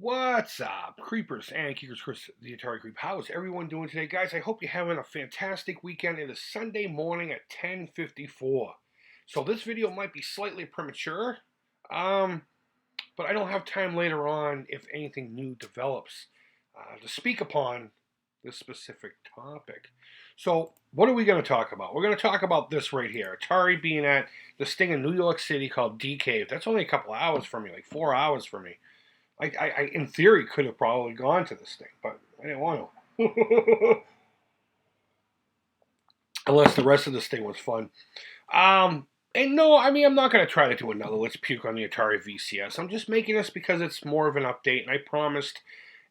What's up, creepers and keepers? Chris, the Atari Creep. How is everyone doing today, guys? I hope you're having a fantastic weekend. It is Sunday morning at 10:54. So this video might be slightly premature, but I don't have time later on if anything new develops to speak upon this specific topic. So what are we going to talk about? We're going to talk about this right here. Atari being at this thing in New York City called D Cave. That's only a couple hours from me, like 4 hours from me. I, in theory, could have probably gone to this thing, but I didn't want to. Unless the rest of this thing was fun. And no, I mean, I'm not going to try to do another Let's Puke on the Atari VCS. I'm just making this because it's more of an update, and I promised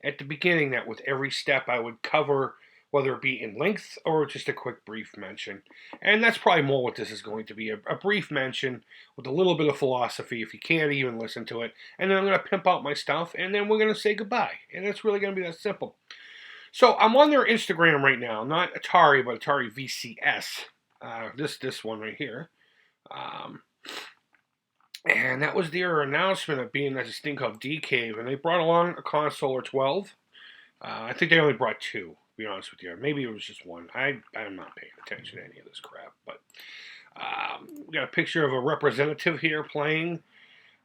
at the beginning that with every step I would cover, whether it be in length or just a quick brief mention. And that's probably more what this is going to be, a brief mention with a little bit of philosophy if you can't even listen to it. And then I'm going to pimp out my stuff, and then we're going to say goodbye. And it's really going to be that simple. So I'm on their Instagram right now, not Atari, but Atari VCS. This one right here. And that was their announcement of being at this thing called D Cave, and they brought along a console or 12. I think they only brought two, to be honest with you. Maybe it was just one. I'm not paying attention to any of this crap. But we got a picture of a representative here playing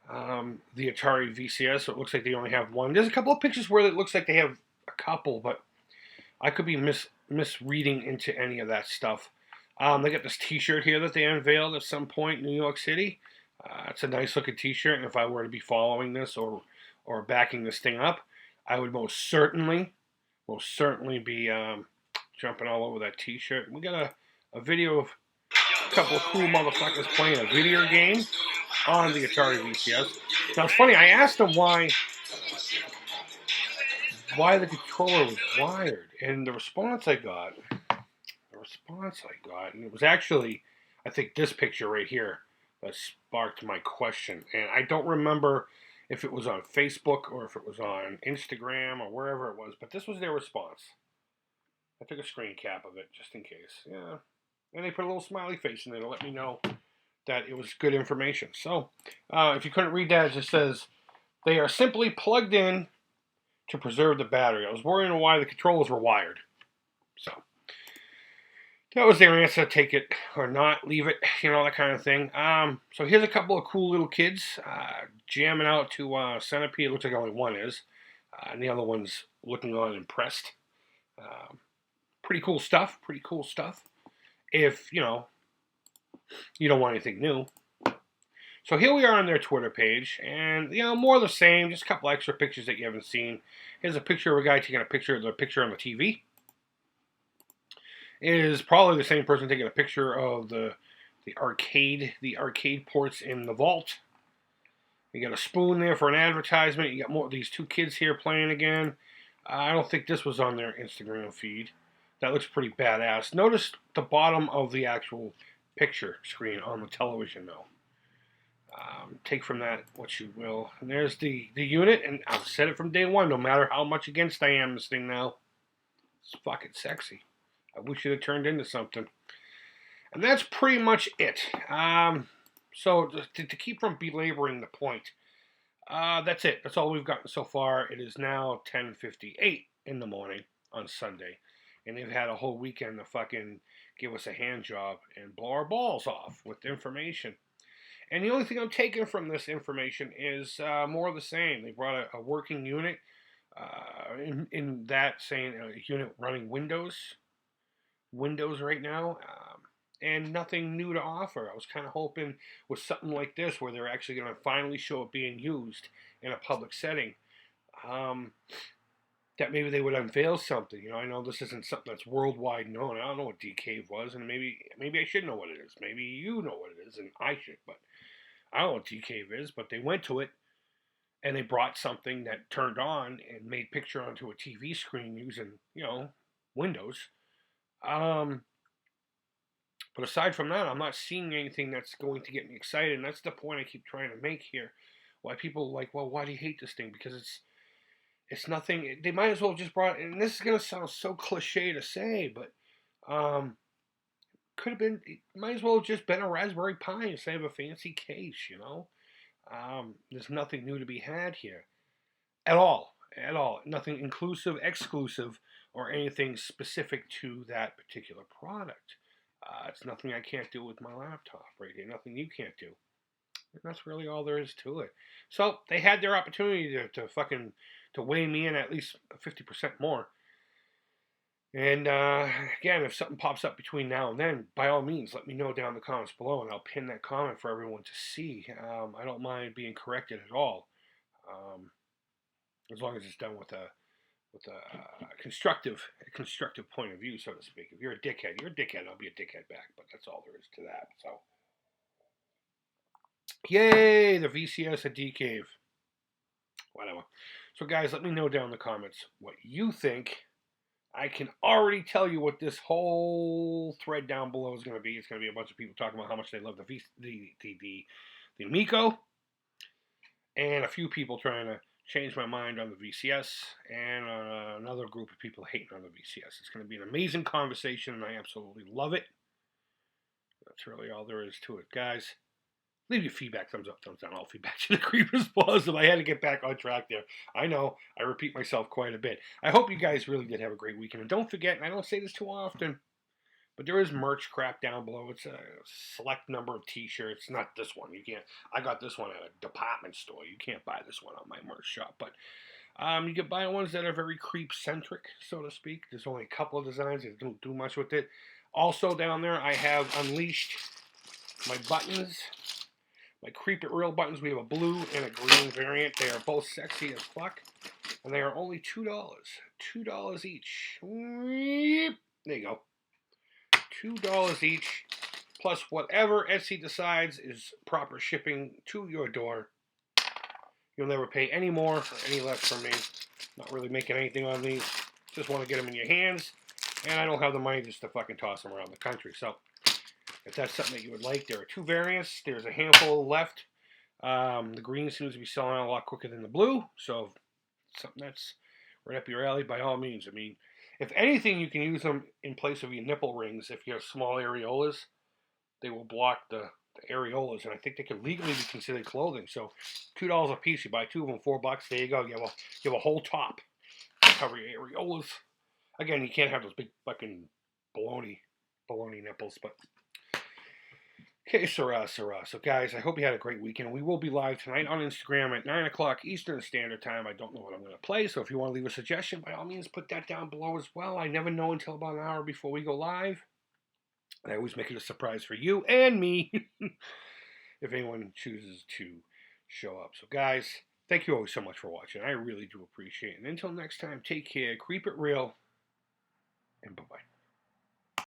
the Atari VCS. So it looks like they only have one. There's a couple of pictures where it looks like they have a couple, but I could be misreading into any of that stuff. They got this T-shirt here that they unveiled at some point in New York City. It's a nice looking T-shirt, and if I were to be following this or backing this thing up, I would most certainly be jumping all over that T-shirt. We got a video of a couple of cool motherfuckers playing a video game on the Atari VCS. Now it's funny, I asked them why the controller was wired, and the response I got, and it was actually, I think this picture right here that sparked my question, and I don't remember if it was on Facebook or if it was on Instagram or wherever it was, but this was their response. I took a screen cap of it just in case. Yeah. And they put a little smiley face in there to let me know that it was good information. So, if you couldn't read that, it just says, they are simply plugged in to preserve the battery. I was worrying why the controllers were wired. So, that was their answer. Take it or not, leave it, that kind of thing. So here's a couple of cool little kids jamming out to Centipede. It looks like only one is. And the other one's looking on impressed. Pretty cool stuff. If, you don't want anything new. So here we are on their Twitter page. And, more of the same. Just a couple extra pictures that you haven't seen. Here's a picture of a guy taking a picture of the picture on the TV. Is probably the same person taking a picture of the arcade ports in the vault. You got a spoon there for an advertisement. You got more of these two kids here playing again. I don't think this was on their Instagram feed. That looks pretty badass. Notice the bottom of the actual picture screen on the television, though. Take from that what you will. And there's the unit, and I've said it from day one, no matter how much against I am this thing now. It's fucking sexy. I wish it had turned into something. And that's pretty much it. So to keep from belaboring the point, that's it. That's all we've gotten so far. It is now 10:58 in the morning on Sunday. And they've had a whole weekend to fucking give us a hand job and blow our balls off with information. And the only thing I'm taking from this information is more of the same. They brought a working unit. In that saying a unit running Windows right now, and nothing new to offer. I was kind of hoping with something like this where they're actually going to finally show it being used in a public setting, that maybe they would unveil something. I know this isn't something that's worldwide known. I don't know what D Cave was, and maybe I should know what it is. Maybe you know what it is, and I should, but I don't know what D Cave is. But they went to it, and they brought something that turned on and made picture onto a TV screen using, Windows. But aside from that, I'm not seeing anything that's going to get me excited, and that's the point I keep trying to make here. Why people are like, well, why do you hate this thing? Because it's nothing. They might as well just brought, and this is going to sound so cliche to say, but could have been, it might as well have just been a Raspberry Pi instead of a fancy case, There's nothing new to be had here. At all. at all. Nothing inclusive, exclusive, or anything specific to that particular product. It's nothing I can't do with my laptop right here. Nothing you can't do. And that's really all there is to it. So they had their opportunity to weigh me in at least 50% more. And again, if something pops up between now and then, by all means, let me know down in the comments below, and I'll pin that comment for everyone to see. I don't mind being corrected at all, as long as it's done with a constructive point of view, so to speak. If you're a dickhead, you're a dickhead. I'll be a dickhead back, but that's all there is to that. So, yay, the VCS at D-Cave. Whatever. So, guys, let me know down in the comments what you think. I can already tell you what this whole thread down below is going to be. It's going to be a bunch of people talking about how much they love the Amico, and a few people trying to change my mind on the VCS, and another group of people hating on the VCS. It's going to be an amazing conversation, and I absolutely love it. That's really all there is to it, guys. Leave your feedback, thumbs up, thumbs down. All feedback to the Creepers positive. I had to get back on track there. I know, I repeat myself quite a bit. I hope you guys really did have a great weekend. And don't forget, and I don't say this too often, but there is merch crap down below. It's a select number of t-shirts. Not this one. You can't. I got this one at a department store. You can't buy this one on my merch shop. But you can buy ones that are very creep-centric, so to speak. There's only a couple of designs. They don't do much with it. Also down there, I have unleashed my buttons. My Creep It Real buttons. We have a blue and a green variant. They are both sexy as fuck. And they are only $2. $2 each. There you go. $2 each. Plus whatever Etsy decides is proper shipping to your door. You'll never pay any more or any less from me. Not really making anything on these. Just want to get them in your hands. And I don't have the money just to fucking toss them around the country. So if that's something that you would like, there are 2 variants. There's a handful left. The green seems to be selling out a lot quicker than the blue. So something that's right up your alley, by all means. I mean, if anything, you can use them in place of your nipple rings. If you have small areolas, they will block the areolas, and I think they can legally be considered clothing. So $2 a piece. You buy 2 of them, $4. There you go. You have a whole top to cover your areolas. Again, you can't have those big fucking baloney nipples, but okay, Sarah. So, guys, I hope you had a great weekend. We will be live tonight on Instagram at 9 o'clock Eastern Standard Time. I don't know what I'm going to play, so if you want to leave a suggestion, by all means, put that down below as well. I never know until about an hour before we go live. I always make it a surprise for you and me if anyone chooses to show up. So, guys, thank you always so much for watching. I really do appreciate it. And until next time, take care. Creep it real.